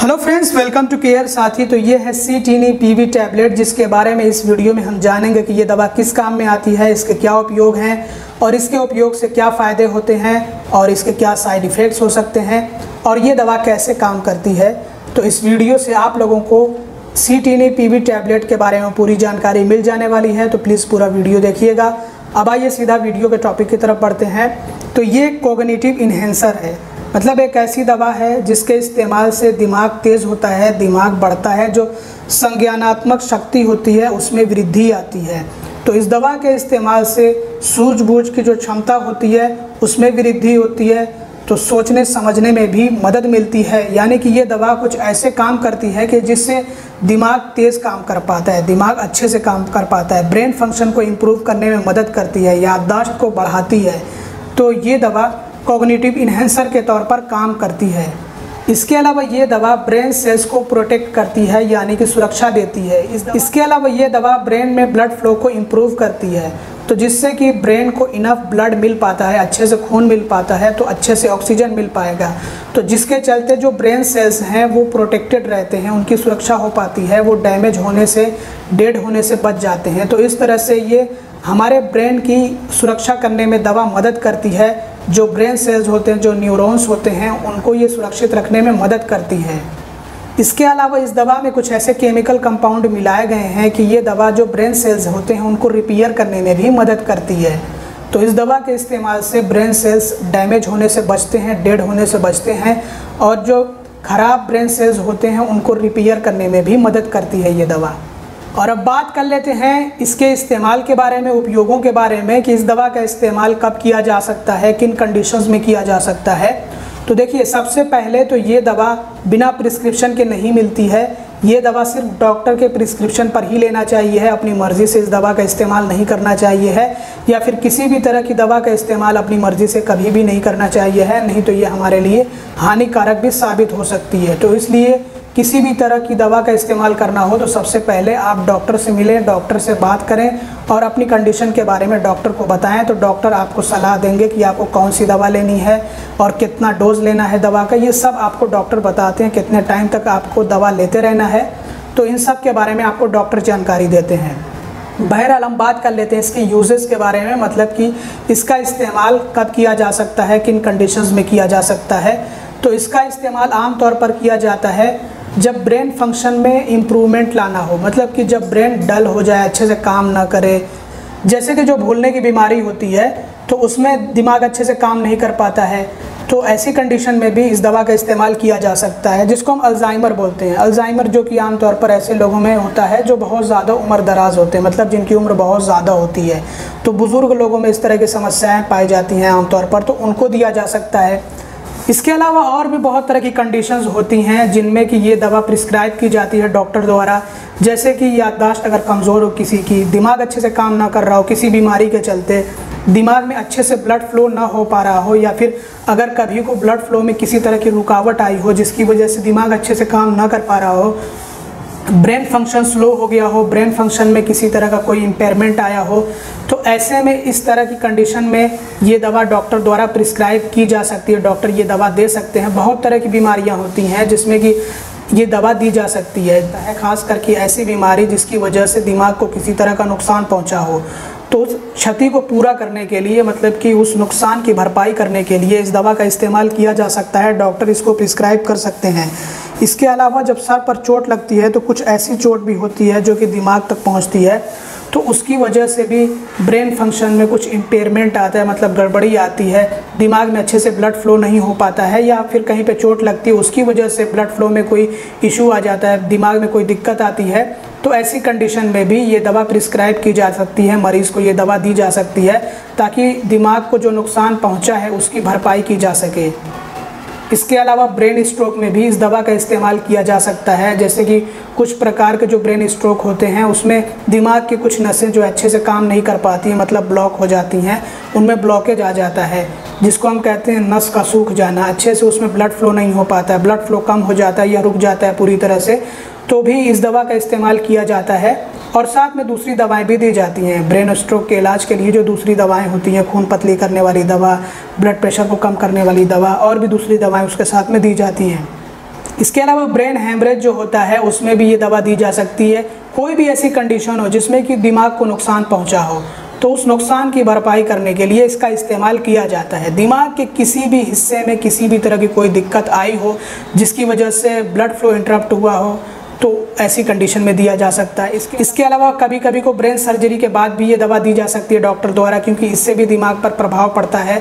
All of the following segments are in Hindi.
Hello friends, welcome to care. साथी तो ये है CTNE-PV टैबलेट, जिसके बारे में इस वीडियो में हम जानेंगे कि ये दवा किस काम में आती है, इसके क्या उपयोग हैं और इसके उपयोग से क्या फ़ायदे होते हैं और इसके क्या साइड इफ़ेक्ट्स हो सकते हैं और ये दवा कैसे काम करती है। तो इस वीडियो से आप लोगों को CTNE-PV टैबलेट के बारे में पूरी जानकारी मिल जाने वाली है, तो प्लीज़ पूरा वीडियो देखिएगा। अब आइए सीधा वीडियो के टॉपिक की तरफ बढ़ते हैं। तो ये कॉग्निटिव इन्हेंसर है, मतलब एक ऐसी दवा है जिसके इस्तेमाल से दिमाग तेज़ होता है, दिमाग बढ़ता है, जो संज्ञानात्मक शक्ति होती है उसमें वृद्धि आती है। तो इस दवा के इस्तेमाल से सूझबूझ की जो क्षमता होती है उसमें वृद्धि होती है, तो सोचने समझने में भी मदद मिलती है। यानी कि ये दवा कुछ ऐसे काम करती है कि जिससे दिमाग तेज़ काम कर पाता है, दिमाग अच्छे से काम कर पाता है, ब्रेन फंक्शन को इम्प्रूव करने में मदद करती है, याददाश्त को बढ़ाती है। तो ये दवा कॉग्निटिव इन्हेंसर के तौर पर काम करती है। इसके अलावा ये दवा ब्रेन सेल्स को प्रोटेक्ट करती है, यानी कि सुरक्षा देती है। इसके अलावा ये दवा ब्रेन में ब्लड फ्लो को इम्प्रूव करती है, तो जिससे कि ब्रेन को इनफ ब्लड मिल पाता है, अच्छे से खून मिल पाता है, तो अच्छे से ऑक्सीजन मिल पाएगा, तो जिसके चलते जो ब्रेन सेल्स हैं वो प्रोटेक्टेड रहते हैं, उनकी सुरक्षा हो पाती है, वो डैमेज होने से, डेड होने से बच जाते हैं। तो इस तरह से ये हमारे ब्रेन की सुरक्षा करने में दवा मदद करती है। जो ब्रेन सेल्स होते हैं, जो न्यूरॉन्स होते हैं, उनको ये सुरक्षित रखने में मदद करती है। इसके अलावा इस दवा में कुछ ऐसे केमिकल कंपाउंड मिलाए गए हैं कि ये दवा जो ब्रेन सेल्स होते हैं उनको रिपेयर करने में भी मदद करती है। तो इस दवा के इस्तेमाल से ब्रेन सेल्स डैमेज होने से बचते हैं, डेड होने से बचते हैं, और जो ख़राब ब्रेन सेल्स होते हैं उनको रिपेयर करने में भी मदद करती है ये दवा। और अब बात कर लेते हैं इसके इस्तेमाल के बारे में, उपयोगों के बारे में, कि इस दवा का इस्तेमाल कब किया जा सकता है, किन कंडीशंस में किया जा सकता है। तो देखिए, सबसे पहले तो ये दवा बिना प्रिस्क्रिप्शन के नहीं मिलती है। ये दवा सिर्फ डॉक्टर के प्रिस्क्रिप्शन पर ही लेना चाहिए है, अपनी मर्ज़ी से इस दवा का इस्तेमाल नहीं करना चाहिए है, या फिर किसी भी तरह की दवा का इस्तेमाल अपनी मर्ज़ी से कभी भी नहीं करना चाहिए है, नहीं तो ये हमारे लिए हानिकारक भी साबित हो सकती है। तो इसलिए किसी भी तरह की दवा का इस्तेमाल करना हो तो सबसे पहले आप डॉक्टर से मिलें, डॉक्टर से बात करें और अपनी कंडीशन के बारे में डॉक्टर को बताएं, तो डॉक्टर आपको सलाह देंगे कि आपको कौन सी दवा लेनी है और कितना डोज लेना है दवा का। ये सब आपको डॉक्टर बताते हैं, कितने टाइम तक आपको दवा लेते रहना है, तो इन सब के बारे में आपको डॉक्टर जानकारी देते हैं। बहरहाल हम बात कर लेते हैं इसके यूजेस के बारे में, मतलब कि इसका इस्तेमाल कब किया जा सकता है, किन कंडीशंस में किया जा सकता है। तो इसका इस्तेमाल आम तौर पर किया जाता है जब ब्रेन फंक्शन में इम्प्रूवमेंट लाना हो, मतलब कि जब ब्रेन डल हो जाए, अच्छे से काम ना करे, जैसे कि जो भूलने की बीमारी होती है तो उसमें दिमाग अच्छे से काम नहीं कर पाता है, तो ऐसी कंडीशन में भी इस दवा का इस्तेमाल किया जा सकता है, जिसको हम अल्जाइमर बोलते हैं। अल्जाइमर जो कि आमतौर पर ऐसे लोगों में होता है जो बहुत ज़्यादा उम्र दराज होते हैं, मतलब जिनकी उम्र बहुत ज़्यादा होती है, तो बुज़ुर्ग लोगों में इस तरह की समस्याएँ पाई जाती हैं आमतौर पर, तो उनको दिया जा सकता है। इसके अलावा और भी बहुत तरह की कंडीशंस होती हैं जिनमें कि ये दवा प्रिस्क्राइब की जाती है डॉक्टर द्वारा, जैसे कि याददाश्त अगर कमज़ोर हो किसी की, दिमाग अच्छे से काम ना कर रहा हो किसी बीमारी के चलते, दिमाग में अच्छे से ब्लड फ्लो ना हो पा रहा हो, या फिर अगर कभी को ब्लड फ्लो में किसी तरह की रुकावट आई हो जिसकी वजह से दिमाग अच्छे से काम ना कर पा रहा हो, ब्रेन फंक्शन स्लो हो गया हो, ब्रेन फंक्शन में किसी तरह का कोई इम्पेयरमेंट आया हो, तो ऐसे में इस तरह की कंडीशन में ये दवा डॉक्टर द्वारा प्रिस्क्राइब की जा सकती है, डॉक्टर ये दवा दे सकते हैं। बहुत तरह की बीमारियां होती हैं जिसमें कि ये दवा दी जा सकती है, ख़ास करके ऐसी बीमारी जिसकी वजह से दिमाग को किसी तरह का नुकसान पहुँचा हो, तो उस क्षति को पूरा करने के लिए, मतलब कि उस नुकसान की भरपाई करने के लिए इस दवा का इस्तेमाल किया जा सकता है, डॉक्टर इसको प्रिस्क्राइब कर सकते हैं। इसके अलावा जब सर पर चोट लगती है तो कुछ ऐसी चोट भी होती है जो कि दिमाग तक पहुंचती है, तो उसकी वजह से भी ब्रेन फंक्शन में कुछ इम्पेयरमेंट आता है, मतलब गड़बड़ी आती है, दिमाग में अच्छे से ब्लड फ्लो नहीं हो पाता है, या फिर कहीं पे चोट लगती है उसकी वजह से ब्लड फ्लो में कोई इशू आ जाता है, दिमाग में कोई दिक्कत आती है, तो ऐसी कंडीशन में भी ये दवा प्रिस्क्राइब की जा सकती है, मरीज़ को ये दवा दी जा सकती है ताकि दिमाग को जो नुकसान पहुँचा है उसकी भरपाई की जा सके। इसके अलावा ब्रेन स्ट्रोक में भी इस दवा का इस्तेमाल किया जा सकता है, जैसे कि कुछ प्रकार के जो ब्रेन स्ट्रोक होते हैं उसमें दिमाग की कुछ नसें जो अच्छे से काम नहीं कर पाती हैं, मतलब ब्लॉक हो जाती हैं, उनमें ब्लॉकेज आ जाता है, जिसको हम कहते हैं नस का सूख जाना, अच्छे से उसमें ब्लड फ्लो नहीं हो पाता है, ब्लड फ्लो कम हो जाता है या रुक जाता है पूरी तरह से, तो भी इस दवा का इस्तेमाल किया जाता है। और साथ में दूसरी दवाएं भी दी जाती हैं ब्रेन स्ट्रोक के इलाज के लिए, जो दूसरी दवाएं होती हैं, खून पतली करने वाली दवा, ब्लड प्रेशर को कम करने वाली दवा, और भी दूसरी दवाएं उसके साथ में दी जाती हैं। इसके अलावा ब्रेन हैमरेज जो होता है उसमें भी ये दवा दी जा सकती है। कोई भी ऐसी कंडीशन हो जिसमें कि दिमाग को नुकसान पहुंचा हो तो उस नुकसान की भरपाई करने के लिए इसका इस्तेमाल किया जाता है। दिमाग के किसी भी हिस्से में किसी भी तरह की कोई दिक्कत आई हो जिसकी वजह से ब्लड फ्लो इंटरप्ट हुआ हो तो ऐसी कंडीशन में दिया जा सकता है। इसके अलावा कभी कभी को ब्रेन सर्जरी के बाद भी ये दवा दी जा सकती है डॉक्टर द्वारा, क्योंकि इससे भी दिमाग पर प्रभाव पड़ता है,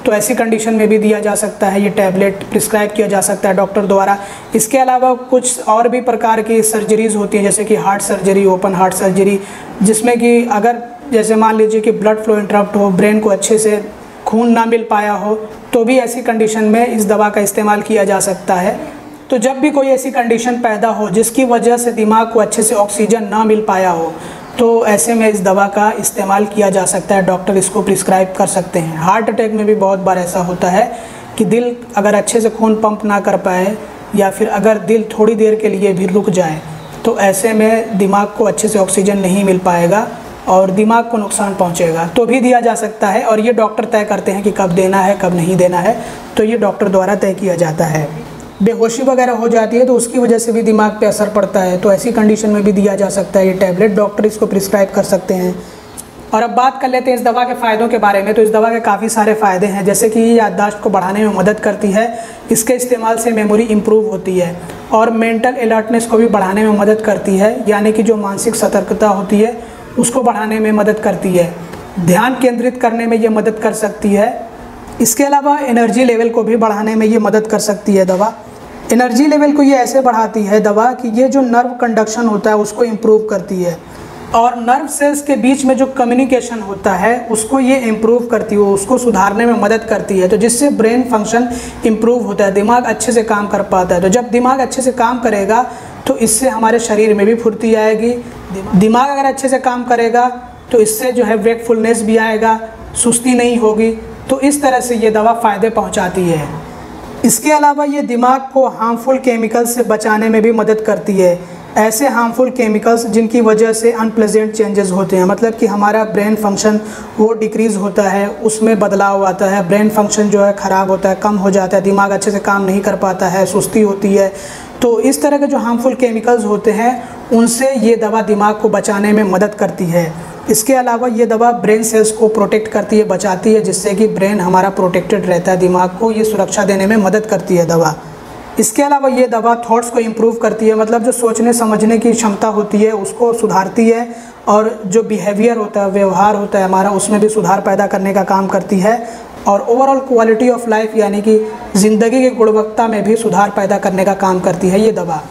तो ऐसी कंडीशन में भी दिया जा सकता है। ये टैबलेट प्रिस्क्राइब किया जा सकता है डॉक्टर द्वारा। इसके अलावा कुछ और भी प्रकार की सर्जरीज होती हैं, जैसे कि heart surgery, open heart surgery, जिसमें कि अगर जैसे मान लीजिए कि ब्लड फ्लो इंटरप्ट हो, ब्रेन को अच्छे से खून ना मिल पाया हो, तो भी ऐसी कंडीशन में इस दवा का इस्तेमाल किया जा सकता है। तो जब भी कोई ऐसी कंडीशन पैदा हो जिसकी वजह से दिमाग को अच्छे से ऑक्सीजन ना मिल पाया हो, तो ऐसे में इस दवा का इस्तेमाल किया जा सकता है। डॉक्टर इसको प्रिस्क्राइब कर सकते हैं। हार्ट अटैक में भी बहुत बार ऐसा होता है कि दिल अगर अच्छे से खून पंप ना कर पाए या फिर अगर दिल थोड़ी देर के लिए भी रुक जाए, तो ऐसे में दिमाग को अच्छे से ऑक्सीजन नहीं मिल पाएगा और दिमाग को नुकसान पहुंचेगा, तो भी दिया जा सकता है। और ये डॉक्टर तय करते हैं कि कब देना है कब नहीं देना है, तो ये डॉक्टर द्वारा तय किया जाता है। बेहोशी वगैरह हो जाती है तो उसकी वजह से भी दिमाग पे असर पड़ता है, तो ऐसी कंडीशन में भी दिया जा सकता है ये टैबलेट। डॉक्टर इसको प्रिस्क्राइब कर सकते हैं। और अब बात कर लेते हैं इस दवा के फ़ायदों के बारे में। तो इस दवा के काफ़ी सारे फ़ायदे हैं, जैसे कि ये याददाश्त को बढ़ाने में मदद करती है, इसके इस्तेमाल से मेमोरी इम्प्रूव होती है, और मेंटल अलर्टनेस को भी बढ़ाने में मदद करती है, यानी कि जो मानसिक सतर्कता होती है उसको बढ़ाने में मदद करती है। ध्यान केंद्रित करने में ये मदद कर सकती है। इसके अलावा एनर्जी लेवल को भी बढ़ाने में ये मदद कर सकती है दवा। एनर्जी लेवल को ये ऐसे बढ़ाती है दवा कि ये जो नर्व कंडक्शन होता है उसको इम्प्रूव करती है, और नर्व सेल्स के बीच में जो कम्युनिकेशन होता है उसको ये इम्प्रूव करती है, उसको सुधारने में मदद करती है, तो जिससे ब्रेन फंक्शन इम्प्रूव होता है, दिमाग अच्छे से काम कर पाता है। तो जब दिमाग अच्छे से काम करेगा तो इससे हमारे शरीर में भी फुर्ती आएगी। दिमाग अगर अच्छे से काम करेगा तो इससे जो है वेकफुलनेस भी आएगा, सुस्ती नहीं होगी। तो इस तरह से ये दवा फ़ायदे पहुँचाती है। इसके अलावा ये दिमाग को हार्मफुल केमिकल्स से बचाने में भी मदद करती है। ऐसे हार्मफुल केमिकल्स जिनकी वजह से अनप्लेजेंट चेंजेस होते हैं, मतलब कि हमारा ब्रेन फंक्शन वो डिक्रीज़ होता है, उसमें बदलाव आता है, ब्रेन फंक्शन जो है ख़राब होता है, कम हो जाता है, दिमाग अच्छे से काम नहीं कर पाता है, सुस्ती होती है। तो इस तरह के जो हार्मफुल केमिकल्स होते हैं उनसे ये दवा दिमाग को बचाने में मदद करती है। इसके अलावा ये दवा ब्रेन सेल्स को प्रोटेक्ट करती है, बचाती है, जिससे कि ब्रेन हमारा प्रोटेक्टेड रहता है, दिमाग को ये सुरक्षा देने में मदद करती है दवा। इसके अलावा ये दवा थॉट्स को इम्प्रूव करती है, मतलब जो सोचने समझने की क्षमता होती है उसको सुधारती है, और जो बिहेवियर होता है, व्यवहार होता है हमारा, उसमें भी सुधार पैदा करने का काम करती है, और ओवरऑल क्वालिटी ऑफ लाइफ यानी कि ज़िंदगी की गुणवत्ता में भी सुधार पैदा करने का काम करती है ये दवा।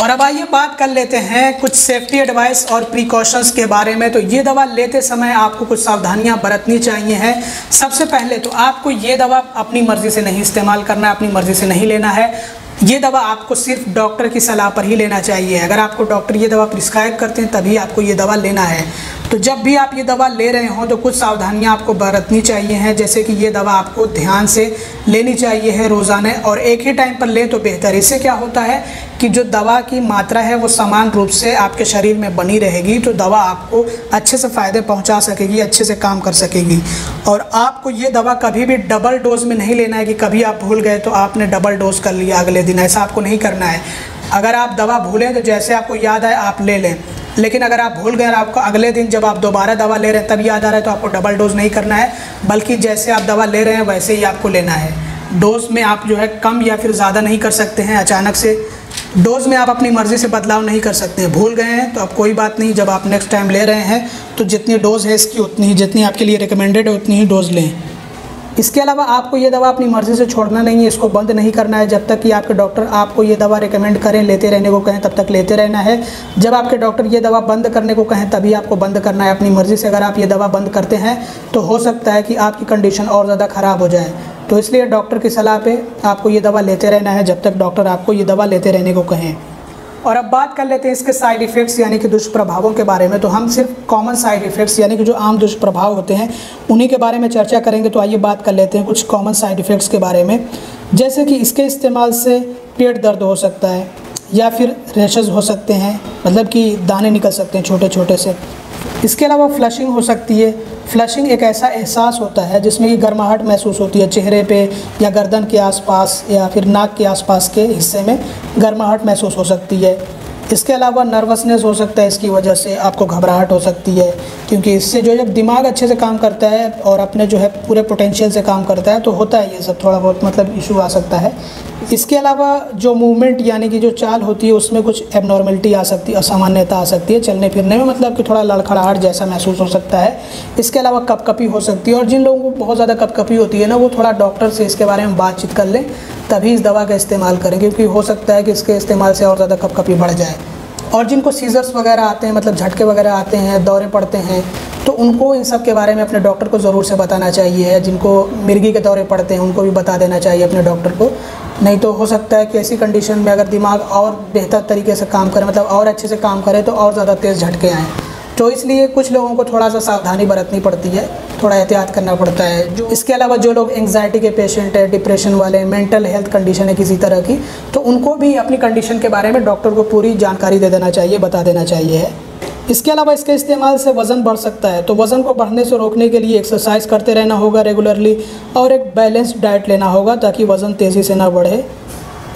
और अब आइए बात कर लेते हैं कुछ सेफ्टी एडवाइस और प्रिकॉशंस के बारे में। तो ये दवा लेते समय आपको कुछ सावधानियां बरतनी चाहिए हैं। सबसे पहले तो आपको ये दवा अपनी मर्ज़ी से नहीं इस्तेमाल करना है, अपनी मर्ज़ी से नहीं लेना है। ये दवा आपको सिर्फ डॉक्टर की सलाह पर ही लेना चाहिए। अगर आपको डॉक्टर ये दवा प्रिस्क्राइब करते हैं तभी आपको ये दवा लेना है। तो जब भी आप ये दवा ले रहे हो तो कुछ सावधानियां आपको बरतनी चाहिए हैं, जैसे कि ये दवा आपको ध्यान से लेनी चाहिए है रोज़ाना, और एक ही टाइम पर लें तो बेहतर। इससे क्या होता है कि जो दवा की मात्रा है वो समान रूप से आपके शरीर में बनी रहेगी, तो दवा आपको अच्छे से फ़ायदे पहुंचा सकेगी, अच्छे से काम कर सकेगी। और आपको ये दवा कभी भी डबल डोज में नहीं लेना है कि कभी आप भूल गए तो आपने डबल डोज कर लिया अगले दिन, ऐसा आपको नहीं करना है। अगर आप दवा भूलें तो जैसे आपको याद आए आप ले लें, लेकिन अगर आप भूल गए और आपको अगले दिन जब आप दोबारा दवा ले रहे हैं तब याद आ रहा है तो आपको डबल डोज नहीं करना है, बल्कि जैसे आप दवा ले रहे हैं वैसे ही आपको लेना है। डोज में आप जो है कम या फिर ज़्यादा नहीं कर सकते हैं अचानक से। डोज में आप अपनी मर्ज़ी से बदलाव नहीं कर सकते हैं। भूल गए हैं तो अब कोई बात नहीं, जब आप नेक्स्ट टाइम ले रहे हैं तो जितनी डोज है इसकी उतनी ही, जितनी आपके लिए रिकमेंडेड है उतनी ही डोज लें। इसके अलावा आपको ये दवा अपनी मर्ज़ी से छोड़ना नहीं है, इसको बंद नहीं करना है। जब तक कि आपके डॉक्टर आपको ये दवा रिकमेंड करें, लेते रहने को कहें, तब तक लेते रहना है। जब आपके डॉक्टर ये दवा बंद करने को कहें तभी आपको बंद करना है अपनी मर्ज़ी से। अगर आप ये दवा बंद करते हैं तो हो सकता है कि आपकी कंडीशन और ज़्यादा ख़राब हो जाए, तो इसलिए डॉक्टर की सलाह पे आपको ये दवा लेते रहना है जब तक डॉक्टर आपको ये दवा लेते रहने को कहें। और अब बात कर लेते हैं इसके साइड इफ़ेक्ट्स यानी कि दुष्प्रभावों के बारे में। तो हम सिर्फ कॉमन साइड इफ़ेक्ट्स यानी कि जो आम दुष्प्रभाव होते हैं उन्हीं के बारे में चर्चा करेंगे। तो आइए बात कर लेते हैं कुछ कॉमन साइड इफ़ेक्ट्स के बारे में, जैसे कि इसके इस्तेमाल से पेट दर्द हो सकता है, या फिर रैशेज़ हो सकते हैं, मतलब कि दाने निकल सकते हैं छोटे छोटे से। इसके अलावा फ्लशिंग हो सकती है। फ्लशिंग एक ऐसा एहसास होता है जिसमें कि गर्माहट महसूस होती है चेहरे पे या गर्दन के आसपास या फिर नाक के आसपास के हिस्से में गर्माहट महसूस हो सकती है। इसके अलावा नर्वसनेस हो सकता है, इसकी वजह से आपको घबराहट हो सकती है, क्योंकि इससे जो जब दिमाग अच्छे से काम करता है और अपने जो है पूरे पोटेंशियल से काम करता है तो होता है ये सब थोड़ा बहुत मतलब इशू आ सकता है। इसके अलावा जो मूवमेंट यानी कि जो चाल होती है उसमें कुछ एबनॉर्मलिटी आ सकती है, असामान्यता आ सकती है चलने फिरने में, मतलब कि थोड़ा लड़खड़ाहट जैसा महसूस हो सकता है। इसके अलावा कपकपी हो सकती है, और जिन लोगों को बहुत ज़्यादा कपकपी होती है ना वो थोड़ा डॉक्टर से इसके बारे में बातचीत कर लें, तभी इस दवा का इस्तेमाल करें, क्योंकि हो सकता है कि इसके इस्तेमाल से और ज़्यादा कपकपी बढ़ जाए। और जिनको सीजर्स वगैरह आते हैं, मतलब झटके वगैरह आते हैं, दौरे पड़ते हैं, तो उनको इन सब के बारे में अपने डॉक्टर को ज़रूर से बताना चाहिए। जिनको मिर्गी के दौरे पड़ते हैं उनको भी बता देना चाहिए अपने डॉक्टर को, नहीं तो हो सकता है कि ऐसी कंडीशन में अगर दिमाग और बेहतर तरीके से काम करे, मतलब और अच्छे से काम करे, तो और ज़्यादा तेज़ झटके आएँ। तो इसलिए कुछ लोगों को थोड़ा सा सावधानी बरतनी पड़ती है, थोड़ा एहतियात करना पड़ता है। जो इसके अलावा जो लोग एंग्जाइटी के पेशेंट है, डिप्रेशन वाले, मेंटल हेल्थ कंडीशन है किसी तरह की, तो उनको भी अपनी कंडीशन के बारे में डॉक्टर को पूरी जानकारी दे देना चाहिए, बता देना चाहिए। इसके अलावा इसके इस्तेमाल से वज़न बढ़ सकता है, तो वज़न को बढ़ने से रोकने के लिए एक्सरसाइज करते रहना होगा रेगुलरली, और एक बैलेंस्ड डाइट लेना होगा ताकि वज़न तेज़ी से ना बढ़े।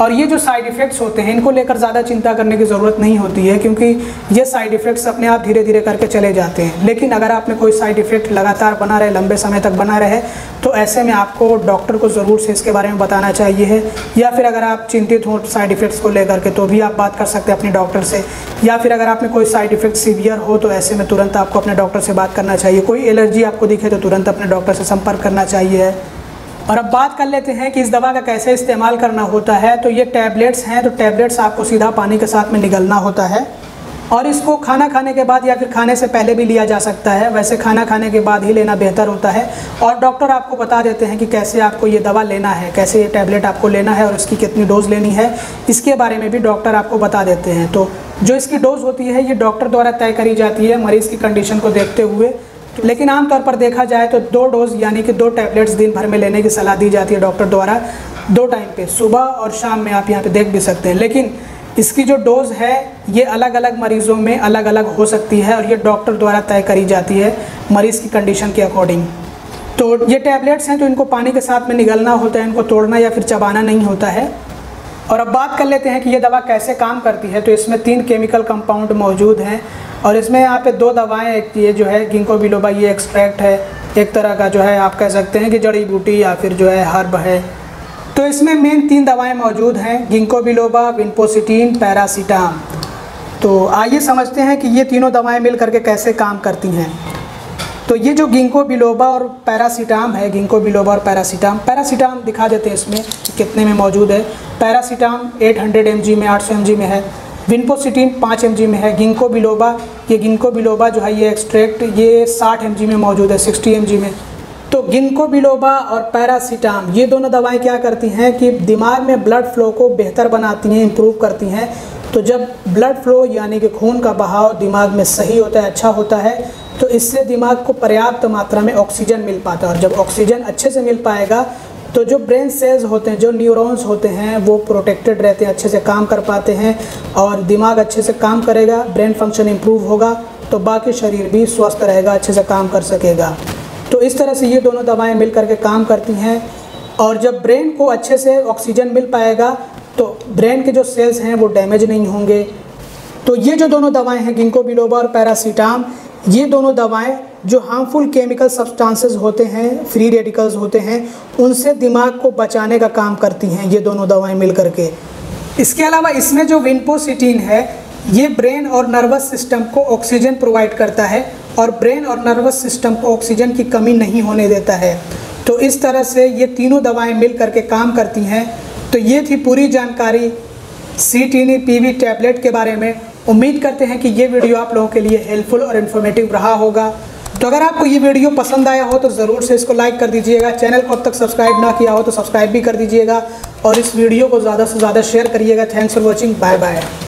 और ये जो साइड इफ़ेक्ट्स होते हैं इनको लेकर ज़्यादा चिंता करने की ज़रूरत नहीं होती है, क्योंकि ये साइड इफ़ेक्ट्स अपने आप धीरे धीरे करके चले जाते हैं। लेकिन अगर आप में कोई साइड इफ़ेक्ट लगातार बना रहे, लंबे समय तक बना रहे, तो ऐसे में आपको डॉक्टर को ज़रूर से इसके बारे में बताना चाहिए है। या फिर अगर आप चिंतित हो साइड इफ़ेक्ट्स को लेकर के, तो भी आप बात कर सकते हैं अपने डॉक्टर से। या फिर अगर आप में कोई साइड इफ़ेक्ट सीवियर हो तो ऐसे में तुरंत आपको अपने डॉक्टर से बात करना चाहिए। कोई एलर्जी आपको दिखे तो तुरंत अपने डॉक्टर से संपर्क करना चाहिए। और अब बात कर लेते हैं कि इस दवा का कैसे इस्तेमाल करना होता है। तो ये टैबलेट्स हैं, तो टैबलेट्स आपको सीधा पानी के साथ में निगलना होता है, और इसको खाना खाने के बाद या फिर खाने से पहले भी लिया जा सकता है। वैसे खाना खाने के बाद ही लेना बेहतर होता है, और डॉक्टर आपको बता देते हैं कि कैसे आपको ये दवा लेना है, कैसे ये टैबलेट आपको लेना है और इसकी कितनी डोज़ लेनी है, इसके बारे में भी डॉक्टर आपको बता देते हैं। तो जो इसकी डोज़ होती है ये डॉक्टर द्वारा तय करी जाती है मरीज़ की कंडीशन को देखते हुए। लेकिन आमतौर पर देखा जाए तो 2 डोज़ यानी कि 2 टैबलेट्स दिन भर में लेने की सलाह दी जाती है डॉक्टर द्वारा, 2 टाइम पे, सुबह और शाम में। आप यहाँ पे देख भी सकते हैं। लेकिन इसकी जो डोज़ है ये अलग अलग मरीज़ों में अलग अलग हो सकती है, और ये डॉक्टर द्वारा तय करी जाती है मरीज़ की कंडीशन के अकॉर्डिंग। तो ये टैबलेट्स हैं तो इनको पानी के साथ में निगलना होता है, इनको तोड़ना या फिर चबाना नहीं होता है। और अब बात कर लेते हैं कि ये दवा कैसे काम करती है। तो इसमें 3 केमिकल कंपाउंड मौजूद हैं, और इसमें यहाँ पे 2 दवाएं, एक ये जो है गिंको बिलोबा, ये एक्सट्रैक्ट है, एक तरह का जो है आप कह सकते हैं कि जड़ी बूटी या फिर जो है हर्ब है। तो इसमें मेन 3 दवाएं मौजूद हैं, गिंको बिलोबा, विन्पोसिटीन, पैरासीटाम। तो आइए समझते हैं कि ये तीनों दवाएं मिल करके कैसे काम करती हैं। तो ये जो गिंको बिलोबा और पैरासीटाम है, गिंको बिलोबा और पैरासीटाम दिखा देते हैं इसमें कितने में मौजूद है। पैरासीटाम 800 mg में, 800 mg में है। विन्पोसिटीन 5 mg में है। गिंको बिलोबा जो है ये एक्सट्रैक्ट ये 60 mg में मौजूद है, 60 mg में। तो गिंको बिलोबा और पैरासीटाम ये दोनों दवाएं क्या करती हैं कि दिमाग में ब्लड फ्लो को बेहतर बनाती हैं, इम्प्रूव करती हैं। तो जब ब्लड फ्लो यानी कि खून का बहाव दिमाग में सही होता है, अच्छा होता है, तो इससे दिमाग को पर्याप्त मात्रा में ऑक्सीजन मिल पाता है। और जब ऑक्सीजन अच्छे से मिल पाएगा तो जो ब्रेन सेल्स होते हैं, जो न्यूरॉन्स होते हैं, वो प्रोटेक्टेड रहते हैं, अच्छे से काम कर पाते हैं, और दिमाग अच्छे से काम करेगा, ब्रेन फंक्शन इम्प्रूव होगा, तो बाकी शरीर भी स्वस्थ रहेगा, अच्छे से काम कर सकेगा। तो इस तरह से ये दोनों दवाएं मिल करके काम करती हैं। और जब ब्रेन को अच्छे से ऑक्सीजन मिल पाएगा तो ब्रेन के जो सेल्स हैं वो डैमेज नहीं होंगे। तो ये जो दोनों दवाएं हैं गिंको बिलोबा और पैरासीटाम, ये दोनों दवाएं जो हार्मफुल केमिकल सब्सटेंसेस होते हैं, फ्री रेडिकल्स होते हैं, उनसे दिमाग को बचाने का काम करती हैं ये दोनों दवाएं मिल करके। इसके अलावा इसमें जो विन्पोसिटीन है ये ब्रेन और नर्वस सिस्टम को ऑक्सीजन प्रोवाइड करता है, और ब्रेन और नर्वस सिस्टम को ऑक्सीजन की कमी नहीं होने देता है। तो इस तरह से ये तीनों दवाएं मिल करके काम करती हैं। तो ये थी पूरी जानकारी C-TiNi-PV टैबलेट के बारे में। उम्मीद करते हैं कि ये वीडियो आप लोगों के लिए हेल्पफुल और इन्फॉर्मेटिव रहा होगा। तो अगर आपको ये वीडियो पसंद आया हो तो ज़रूर से इसको लाइक कर दीजिएगा। चैनल को अब तक सब्सक्राइब ना किया हो तो सब्सक्राइब भी कर दीजिएगा, और इस वीडियो को ज़्यादा से ज़्यादा शेयर करिएगा। Thanks for watching, bye bye.